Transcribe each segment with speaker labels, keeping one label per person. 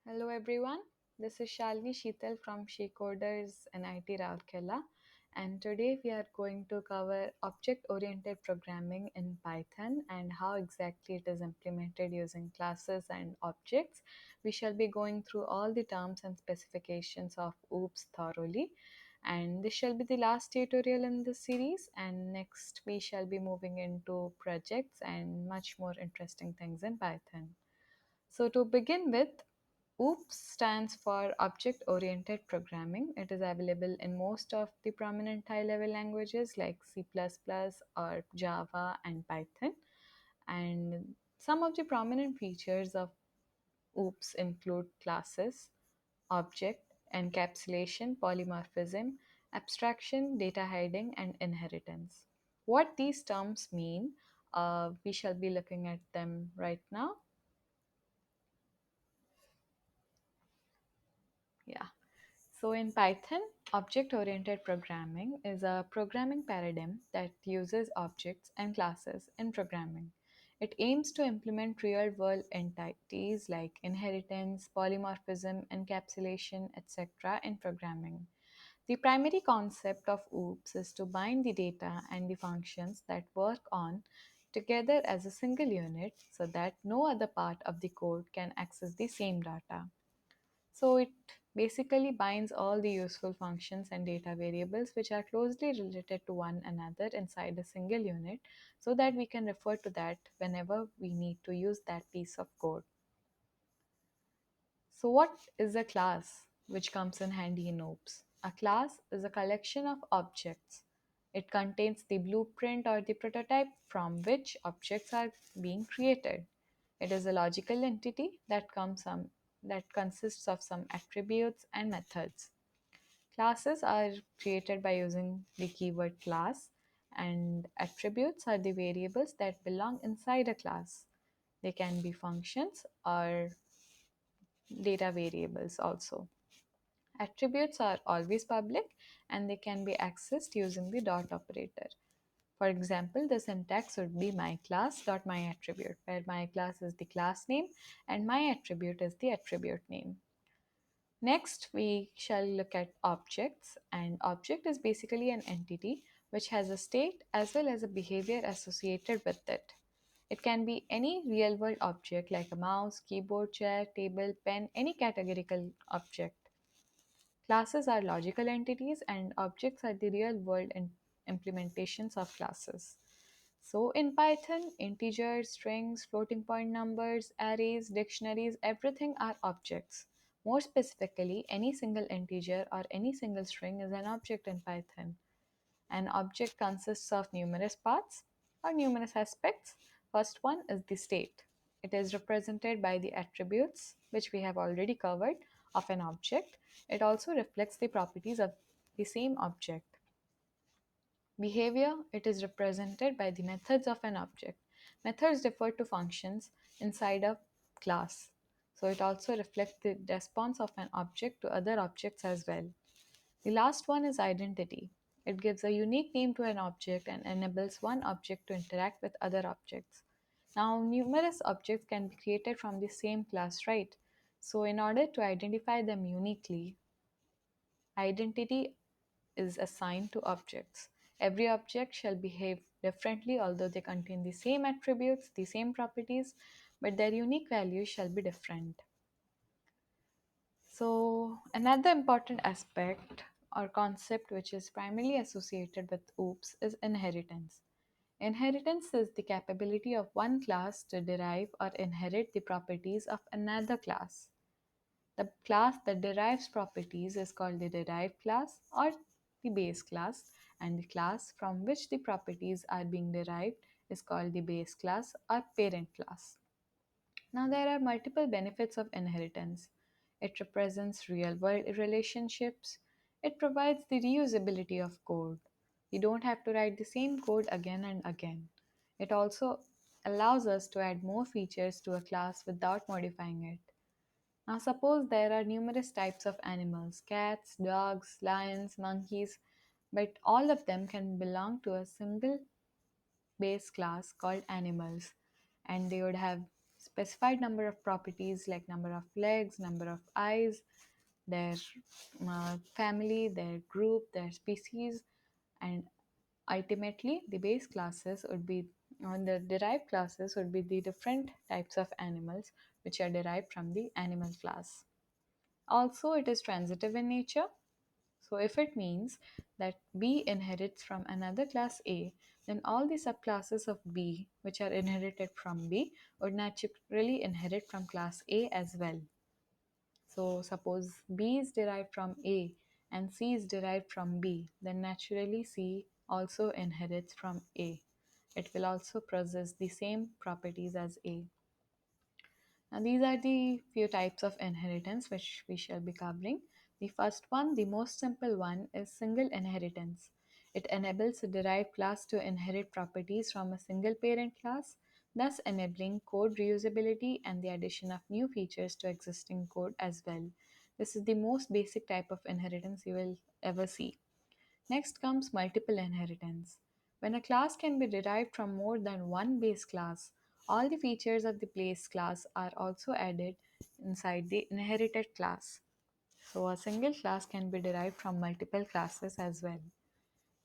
Speaker 1: Hello everyone, this is Shalini Sheetal from Shecoders and IT Rourkela, and today we are going to cover object-oriented programming in Python and how exactly it is implemented using classes and objects. We shall be going through all the terms and specifications of OOPS thoroughly, and this shall be the last tutorial in this series, and next we shall be moving into projects and much more interesting things in Python. So to begin with, OOPS stands for Object Oriented Programming. It is available in most of the prominent high level languages like C or Java and Python. And some of the prominent features of OOPS include classes, object, encapsulation, polymorphism, abstraction, data hiding, and inheritance. What these terms mean, we shall be looking at them right now. Yeah. So, in Python, object oriented programming is a programming paradigm that uses objects and classes in programming. It aims to implement real world entities like inheritance, polymorphism, encapsulation, etc. in programming. The primary concept of OOPS is to bind the data and the functions that work on together as a single unit so that no other part of the code can access the same data. So it basically binds all the useful functions and data variables which are closely related to one another inside a single unit so that we can refer to that whenever we need to use that piece of code. So what is a class which comes in handy in OOPS? A class is a collection of objects. It contains the blueprint or the prototype from which objects are being created. It is a logical entity that consists of some attributes and methods. Classes are created by using the keyword class, and attributes are the variables that belong inside a class. They can be functions or data variables also. Attributes are always public and they can be accessed using the dot operator. For example, the syntax would be my class dot my attribute, where my class is the class name and my attribute is the attribute name. Next, we shall look at objects, and object is basically an entity which has a state as well as a behavior associated with it. It can be any real world object like a mouse, keyboard, chair, table, pen, any categorical object. Classes are logical entities, and objects are the real world implementations of classes. So, in Python, integers, strings, floating point numbers, arrays, dictionaries, everything are objects. More specifically, any single integer or any single string is an object in Python. An object consists of numerous parts or numerous aspects. First one is the state. It is represented by the attributes, which we have already covered, of an object. It also reflects the properties of the same object. Behavior, it is represented by the methods of an object. Methods refer to functions inside a class. So it also reflects the response of an object to other objects as well. The last one is identity. It gives a unique name to an object and enables one object to interact with other objects. Now, numerous objects can be created from the same class, right? So, in order to identify them uniquely, identity is assigned to objects. Every object shall behave differently, although they contain the same attributes, the same properties, but their unique values shall be different. So, another important aspect or concept which is primarily associated with OOPS is inheritance. Inheritance is the capability of one class to derive or inherit the properties of another class. The class that derives properties is called the derived class or the base class, and the class from which the properties are being derived is called the base class or parent class. Now, there are multiple benefits of inheritance. It represents real world relationships. It provides the reusability of code. We don't have to write the same code again and again. It also allows us to add more features to a class without modifying it. Now, suppose there are numerous types of animals cats, dogs, lions, monkeys, but all of them can belong to a single base class called animals, and they would have specified number of properties like number of legs, number of eyes, their family, their group, their species, and ultimately the base classes would be on the derived classes would be the different types of animals which are derived from the animal class. Also, it is transitive in nature. So, if it means that B inherits from another class A, then all the subclasses of B which are inherited from B would naturally inherit from class A as well. So, suppose B is derived from A and C is derived from B, then naturally C also inherits from A. It will also possess the same properties as A. Now, these are the few types of inheritance which we shall be covering. The first one, the most simple one, is single inheritance. It enables a derived class to inherit properties from a single parent class, thus enabling code reusability and the addition of new features to existing code as well. This is the most basic type of inheritance you will ever see. Next comes multiple inheritance. When a class can be derived from more than one base class, all the features of the base class are also added inside the inherited class. So a single class can be derived from multiple classes as well.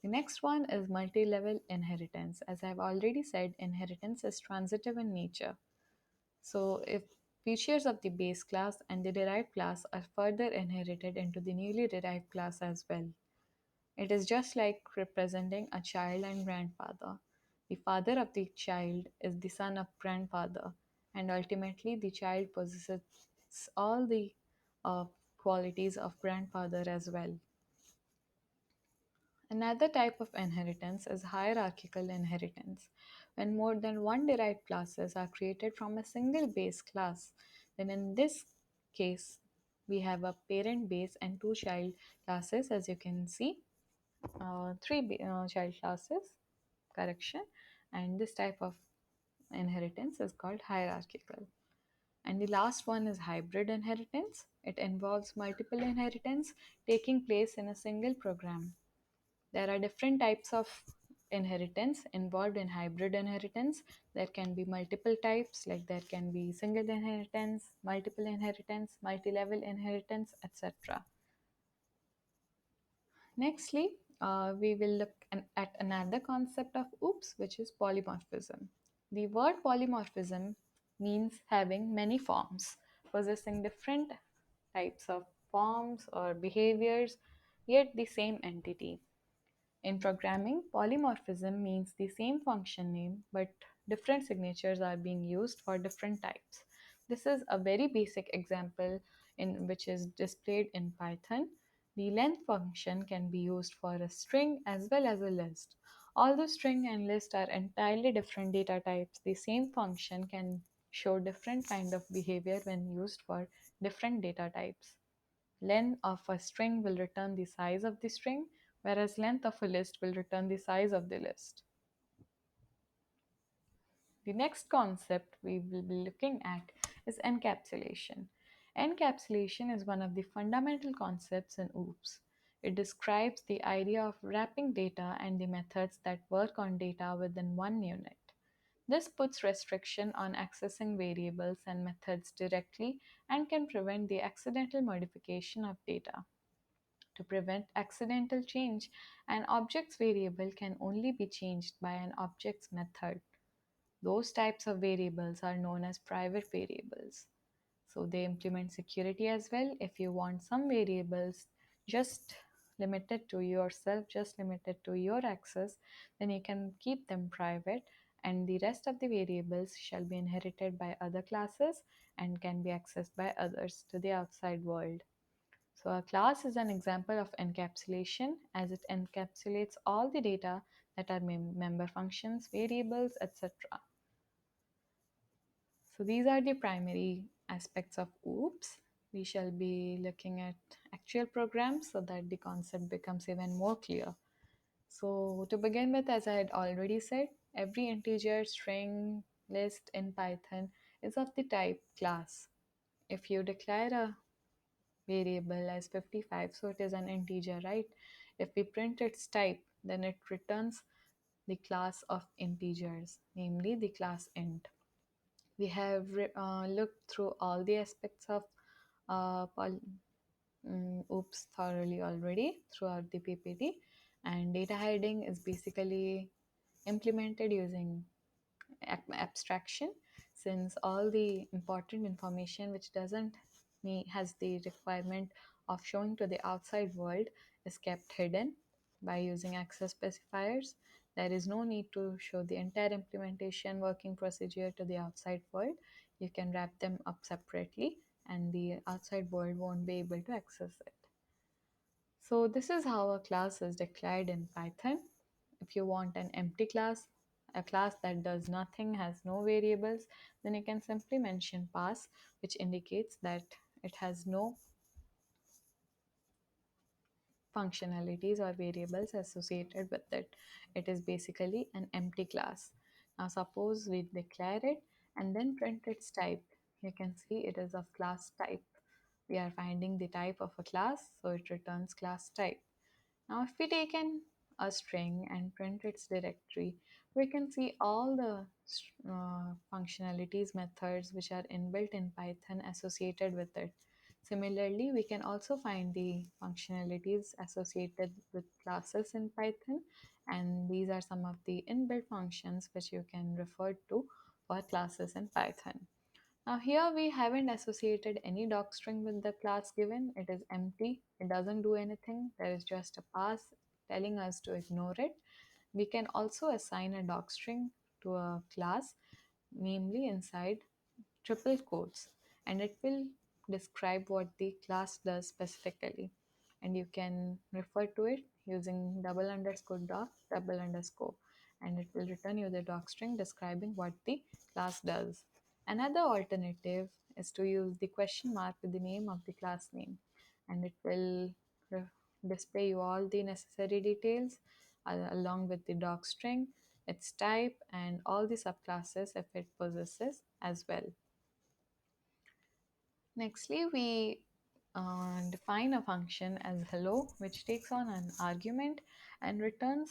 Speaker 1: The next one is multi-level inheritance. As I've already said, inheritance is transitive in nature. So if features of the base class and the derived class are further inherited into the newly derived class as well. It is just like representing a child and grandfather. The father of the child is the son of grandfather, and ultimately the child possesses all the uh, qualities of grandfather as well. Another type of inheritance is hierarchical inheritance. When more than one derived classes are created from a single base class, then in this case, we have a parent base and two child classes, as you can see, child classes, correction, and this type of inheritance is called hierarchical. And the last one is hybrid inheritance. It involves multiple inheritance taking place in a single program. There are different types of inheritance involved in hybrid inheritance. There can be multiple types, like there can be single inheritance, multi-level inheritance, etc. Nextly, we will look at another concept of OOPS, which is polymorphism. The word polymorphism means having many forms, possessing different types of forms or behaviors, yet the same entity. In programming, polymorphism means the same function name but different signatures are being used for different types. This is a very basic example in which is displayed in Python. The length function can be used for a string as well as a list. Although string and list are entirely different data types, the same function can show different kind of behavior when used for different data types. Length of a string will return the size of the string, whereas length of a list will return the size of the list. The next concept we will be looking at is encapsulation. Encapsulation is one of the fundamental concepts in OOPS. It describes the idea of wrapping data and the methods that work on data within one unit. This puts restriction on accessing variables and methods directly and can prevent the accidental modification of data. To prevent accidental change, an object's variable can only be changed by an object's method. Those types of variables are known as private variables. So they implement security as well. If you want some variables just limited to yourself, just limited to your access, then you can keep them private and the rest of the variables shall be inherited by other classes and can be accessed by others to the outside world. So a class is an example of encapsulation as it encapsulates all the data that are member functions, variables, etc. So these are the primary aspects of OOPS. We shall be looking at actual programs so that the concept becomes even more clear. So to begin with, as I had already said, every integer, string, list in Python is of the type class. If you declare a variable as 55, so it is an integer, right? If we print its type, then it returns the class of integers, namely the class int. We have looked through all the aspects of oops thoroughly already throughout the PPT, and data hiding is basically implemented using abstraction, since all the important information which doesn't has the requirement of showing to the outside world is kept hidden by using access specifiers. There is no need to show the entire implementation working procedure to the outside world. You can wrap them up separately and the outside world won't be able to access it. So this is how a class is declared in Python. If you want an empty class, a class that does nothing, has no variables, then you can simply mention pass, which indicates that it has no functionalities or variables associated with it. It is basically an empty class. Now suppose we declare it and then print its type. You can see it is of class type. We are finding the type of a class, so it returns class type. Now, if we take a string and print its directory, we can see all the functionalities methods which are inbuilt in Python associated with it. Similarly, we can also find the functionalities associated with classes in Python, and these are some of the inbuilt functions which you can refer to for classes in Python. Now here we haven't associated any docstring with the class given. It is empty. It doesn't do anything. There is just a pass telling us to ignore it. We can also assign a docstring to a class, namely inside triple quotes, and it will describe what the class does specifically. And you can refer to it using double underscore doc double underscore, and it will return you the docstring describing what the class does. Another alternative is to use the question mark with the name of the class name, and it will display you all the necessary details along with the docstring, its type, and all the subclasses if it possesses as well. Nextly, we define a function as hello, which takes on an argument and returns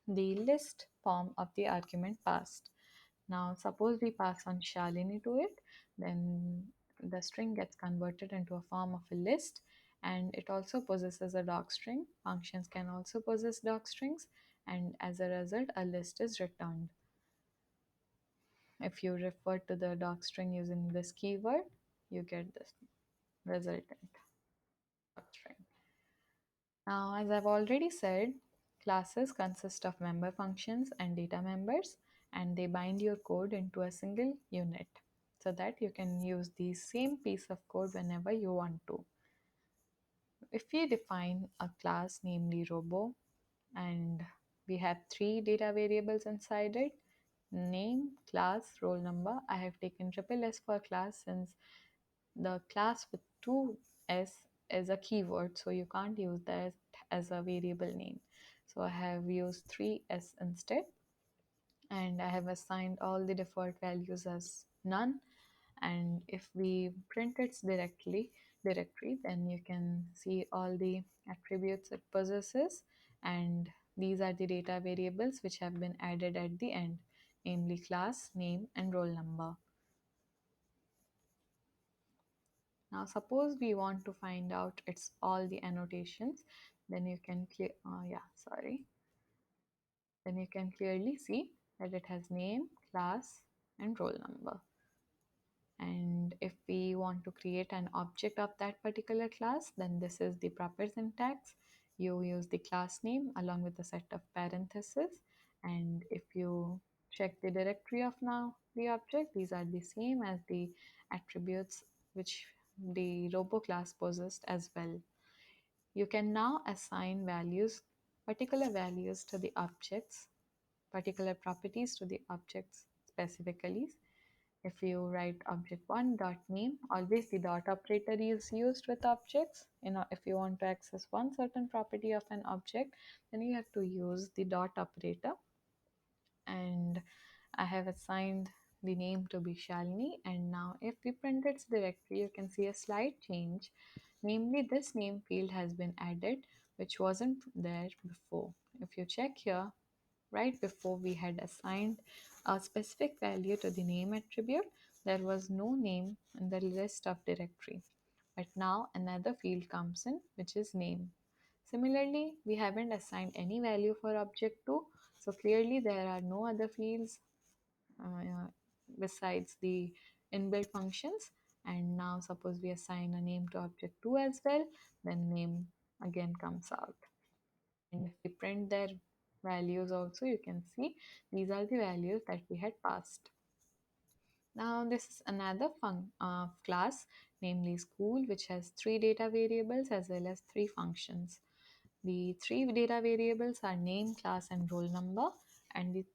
Speaker 1: the list form of the argument passed. Now, suppose we pass on Shalini to it, then the string gets converted into a form of a list, and it also possesses a docstring. Functions can also possess docstrings, and as a result, a list is returned. If you refer to the docstring using this keyword, you get this resultant docstring. Now, as I've already said, classes consist of member functions and data members, and they bind your code into a single unit so that you can use the same piece of code whenever you want to. If we define a class, namely robo, and we have three data variables inside it: name, class, roll number. I have taken triple S for class since the class with two S is a keyword, so you can't use that as a variable name. So I have used 3S instead, and I have assigned all the default values as none. And if we print its directory, then you can see all the attributes it possesses, and these are the data variables which have been added at the end, namely class, name, and roll number. Now suppose we want to find out its all the annotations, then you can then you can clearly see that it has name, class, and roll number. And if we want to create an object of that particular class, then this is the proper syntax. You use the class name along with a set of parentheses, and if you check the directory of now the object, these are the same as the attributes which the robo class possessed as well. You can now assign particular values to the objects, particular properties to the objects specifically. If you write object1 dot name, always the dot operator is used with objects. If you want to access one certain property of an object, then you have to use the dot operator. And I have assigned the name to be Shalini, and now if we print its directory, you can see a slight change. Namely, this name field has been added, which wasn't there before. If you check here, right before we had assigned a specific value to the name attribute, there was no name in the list of directory. But now another field comes in, which is name. Similarly, we haven't assigned any value for object 2, so clearly there are no other fields uh, besides the inbuilt functions. And now suppose we assign a name to object 2 as well, then name again comes out. And if we print their values also, you can see these are the values that we had passed. Now this is another class, namely school, which has three data variables as well as three functions. The three data variables are name, class, and roll number, and the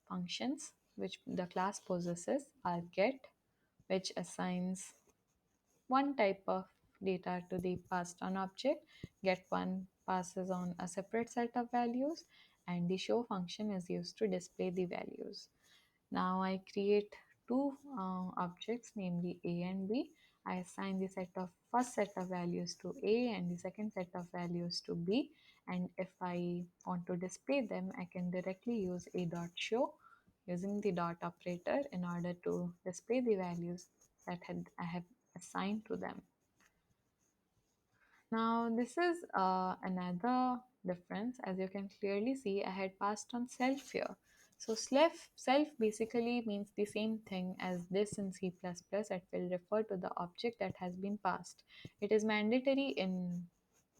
Speaker 1: functions which the class possesses are get, which assigns one type of data to the passed on object, get one passes on a separate set of values, and the show function is used to display the values. Now I create two objects, namely A and B. I assign the first set of values to A and the second set of values to B. And if I want to display them, I can directly use a dot show using the dot operator in order to display the values that I have assigned to them. Now this is another difference. As you can clearly see, I had passed on self here. So self basically means the same thing as this in C++. It will refer to the object that has been passed. It is mandatory in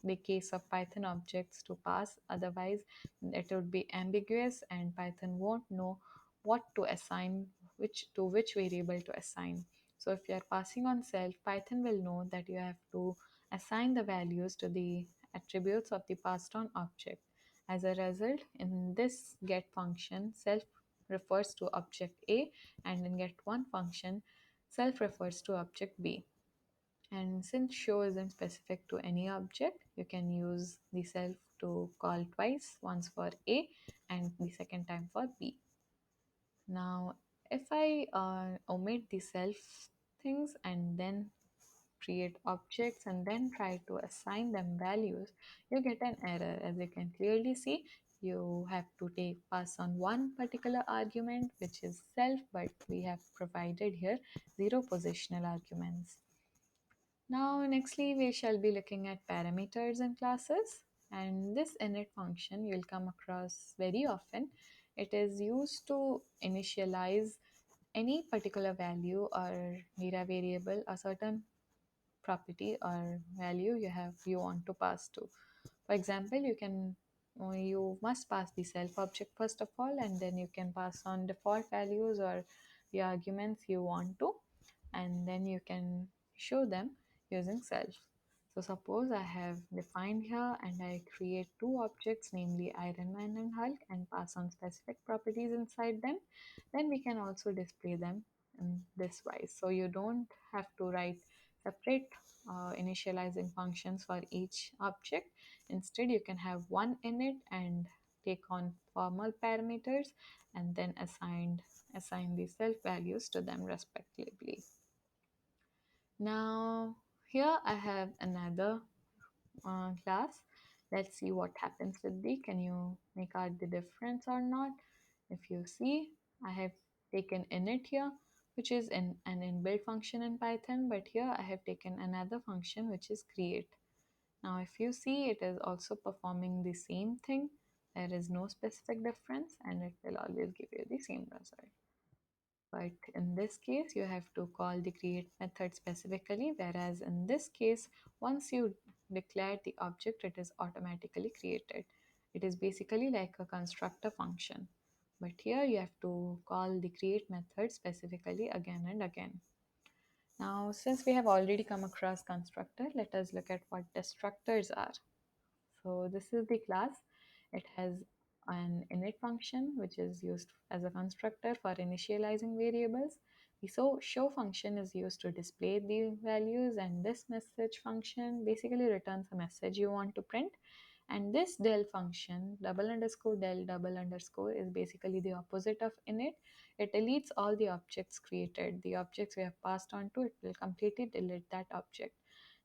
Speaker 1: the case of Python objects to pass, otherwise it would be ambiguous and Python won't know what to assign, which variable to assign. So if you are passing on self, Python will know that you have to assign the values to the attributes of the passed on object. As a result, in this get function, self refers to object A, and in get1 function, self refers to object B. And since show isn't specific to any object, you can use the self to call twice, once for A and the second time for B. Now, if I omit the self things and then create objects and then try to assign them values, you get an error. As you can clearly see, you have to pass on one particular argument, which is self, but we have provided here 0 positional arguments. Now, nextly, we shall be looking at parameters and classes. And this init function you'll come across very often. It is used to initialize any particular value or data variable, a certain property or value you want to pass to. For example, you must pass the self object first of all, and then you can pass on default values or the arguments you want to, and then you can show them using self. So suppose I have defined here and I create two objects, namely Iron Man and Hulk, and pass on specific properties inside them, then we can also display them in this wise. So you don't have to write separate initializing functions for each object. Instead, you can have one init and take on formal parameters and then assign the self values to them respectively. Now here I have another class. Let's see what happens with the, can you make out the difference or not? If you see, I have taken init here, which is an inbuilt function in Python, but here I have taken another function which is create. Now if you see, it is also performing the same thing. There is no specific difference and it will always give you the same result. But in this case, you have to call the create method specifically, whereas in this case, once you declare the object, it is automatically created. It is basically like a constructor function. But here you have to call the create method specifically again and again. Now, since we have already come across constructor, let us look at what destructors are. So this is the class. It has an init function which is used as a constructor for initializing variables. The show function is used to display the values, and this message function basically returns a message you want to print. And this del function, double underscore del double underscore, is basically the opposite of init. It deletes all the objects created. The objects we have passed on to it will completely delete that object.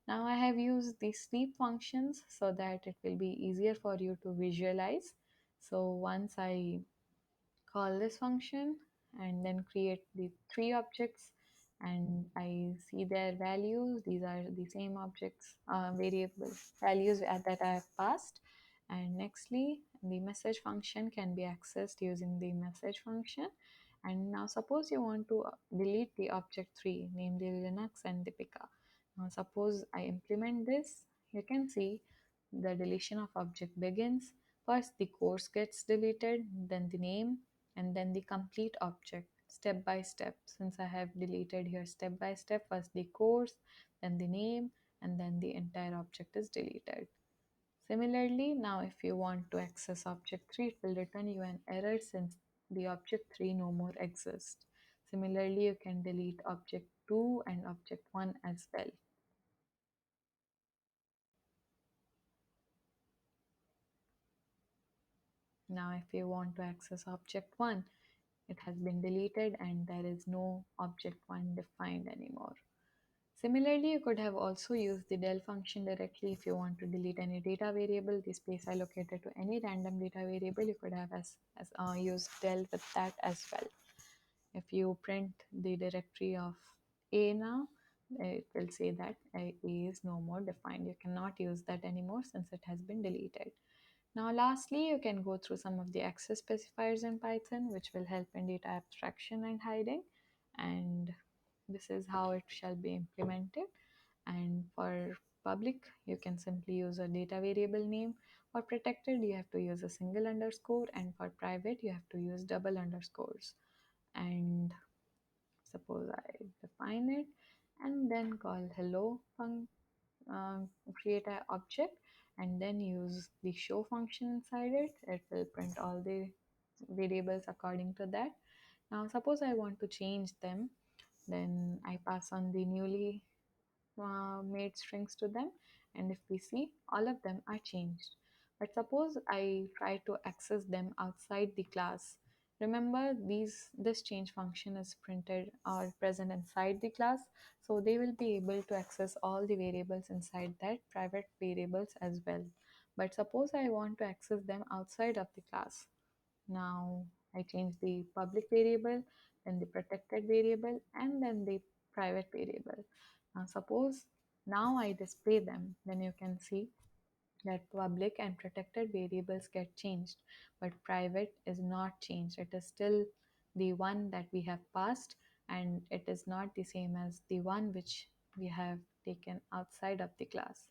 Speaker 1: Now I have used the sleep functions so that it will be easier for you to visualize. So once I call this function and then create the three objects, and I see their values. These are the same objects, variable values that I have passed. And nextly, the message function can be accessed using the message function. And now suppose you want to delete the object 3, namely Linux and Deepika. Now suppose I implement this, you can see the deletion of object begins. First the course gets deleted, then the name, and then the complete object step by step. Since I have deleted here step by step, first the course, then the name, and then the entire object is deleted. Similarly, now if you want to access object 3, it will return you an error since the object 3 no more exists. Similarly, you can delete object 2 and object 1 as well. Now if you want to access object 1, it has been deleted and there is no object 1 defined anymore. Similarly, you could have also used the del function directly if you want to delete any data variable, the space allocated to any random data variable. You could have used del with that as well. If you print the directory of A now, it will say that A is no more defined. You cannot use that anymore since it has been deleted. Now lastly, you can go through some of the access specifiers in Python, which will help in data abstraction and hiding. And this is how it shall be implemented. And for public, you can simply use a data variable name. For protected, you have to use a single underscore, and for private, you have to use double underscores. And suppose I define it and then call hello create an object, and then use the show function inside it. It will print all the variables according to that. Now suppose I want to change them, then I pass on the newly made strings to them, and if we see, all of them are changed. But suppose I try to access them outside the class. Remember, this change function is printed or present inside the class, so they will be able to access all the variables inside that private variables as well. But suppose I want to access them outside of the class. Now I change the public variable, then the protected variable, and then the private variable. Now suppose now I display them, then you can see that public and protected variables get changed, but private is not changed. It is still the one that we have passed, and it is not the same as the one which we have taken outside of the class.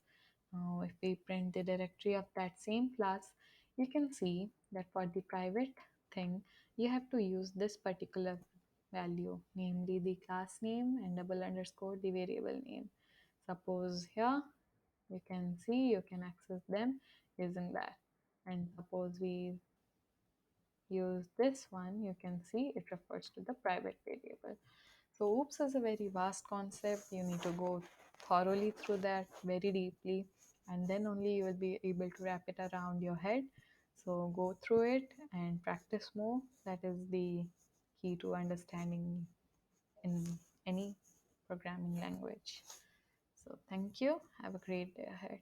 Speaker 1: Now, if we print the directory of that same class, you can see that for the private thing, you have to use this particular value, namely the class name and double underscore the variable name. Suppose here you can see you can access them using that. And suppose we use this one, you can see it refers to the private variable. So OOPS is a very vast concept. You need to go thoroughly through that very deeply, and then only you will be able to wrap it around your head. So go through it and practice more. That is the key to understanding in any programming language. So thank you. Have a great day ahead.